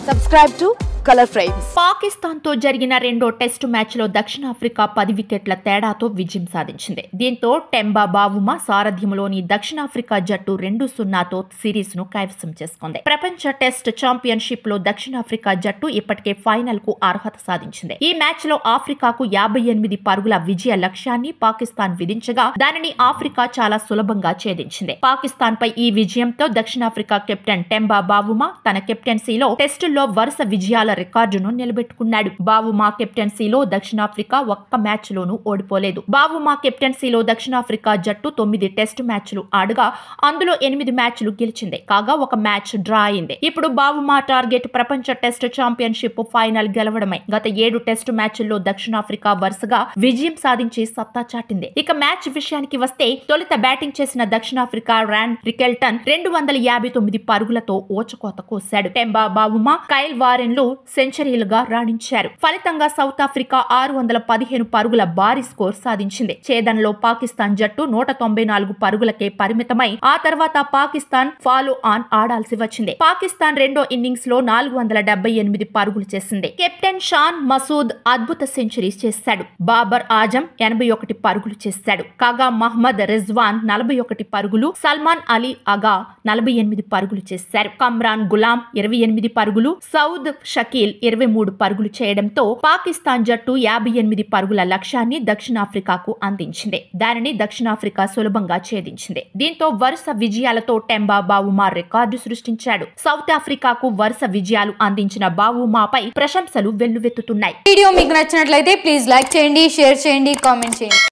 Subscribe to Color Frames. Pakistan తో జరిగిన రెండో టెస్టు మ్యాచ్ లో దక్షిణాఫ్రికా 10 వికెట్ల తేడాతో విజయం సాధించింది. దీంతో టెంబా బావుమా సారథ్యంలోని దక్షిణాఫ్రికా జట్టు 2-0తో సిరీస్ ను కైవసం చేసుకుంది. ప్రపంచ టెస్ట్ ఛాంపియన్షిప్ లో దక్షిణాఫ్రికా జట్టు ఇప్పటికే ఫైనల్ కు అర్హత సాధించింది. ఈ మ్యాచ్ లో ఆఫ్రికాకు 58 పరుగుల విజయ లక్ష్యాన్ని పాకిస్తాన్ విధించగా దానిని ఆఫ్రికా చాలా సులభంగా ఛేదించింది. పాకిస్తాన్ పై ఈ విజయంతో దక్షిణాఫ్రికా కెప్టెన్ టెంబా బావుమా తన కెప్టెన్సీలో టెస్టుల్లో వరుస విజయాల రికార్డును నిలబెట్టుకున్నాడు. బావుమా కెప్టెన్సీలో దక్షిణాఫ్రికా ఒక్క మ్యాచ్ లోనూ ఓడిపోలేదు. బావుమా కెప్టెన్సీలో దక్షిణాఫ్రికా జట్టు 9 టెస్ట్ మ్యాచ్లు ఆడగా అందులో 8 మ్యాచ్లు గెలిచింది. కాగా ఒక మ్యాచ్ డ్రా అయింది. ఇప్పుడు బావుమా టార్గెట్ ప్రపంచ టెస్ట్ ఛాంపియన్షిప్ ఫైనల్ గెలవడమే. గత 7 టెస్ట్ మ్యాచ్ల్లో దక్షిణాఫ్రికా వరుసగా విజయం సాధించి సత్తా చాటింది. ఇక మ్యాచ్ విషయానికి వస్తే తొలుత బ్యాటింగ్ చేసిన దక్షిణాఫ్రికా రాన్ రికెల్టన్ 259 పరుగులతో ఓచకోత కోశాడు. టెంబా బావుమా, కైల్ వారెన్లు సెంచరీలుగా రాణించారు. ఫలితంగా సౌత్ ఆఫ్రికా 615 పరుగుల భారీ స్కోర్ సాధించింది. ఛేదనలో పాకిస్తాన్ జట్టు 194 పరుగులకే పరిమితమై ఆ తర్వాత పాకిస్తాన్ ఫాలో ఆన్ ఆడాల్సి వచ్చింది. పాకిస్తాన్ రెండో ఇన్నింగ్స్ లో 478 పరుగులు చేసింది. కెప్టెన్ షాన్ మసూద్ అద్భుత సెంచరీస్ చేశాడు. బాబర్ ఆజం 81 పరుగులు చేశాడు. కాగా మహ్మద్ రిజ్వాన్ 41 పరుగులు, సల్మాన్ అలీ అగా 48 పరుగులు చేశారు. కమ్రాన్ గులాం 28 పరుగులు, సౌద్ షకీల్ 23 పరుగులు చేయడంతో పాకిస్తాన్ జట్టు 58 పరుగుల లక్ష్యాన్ని దక్షిణాఫ్రికాకు అందించింది. దానిని దక్షిణాఫ్రికా సులభంగా ఛేదించింది. దీంతో వరుస విజయాలతో టెంబా బావుమా రికార్డు సృష్టించాడు. సౌత్ ఆఫ్రికాకు వరుస విజయాలు అందించిన బావుమాపై ప్రశంసలు వెల్లువెత్తుతున్నాయి. వీడియో మీకు నచ్చినట్లయితే ప్లీజ్ లైక్ చేయండి, షేర్ చేయండి, కామెంట్ చేయండి.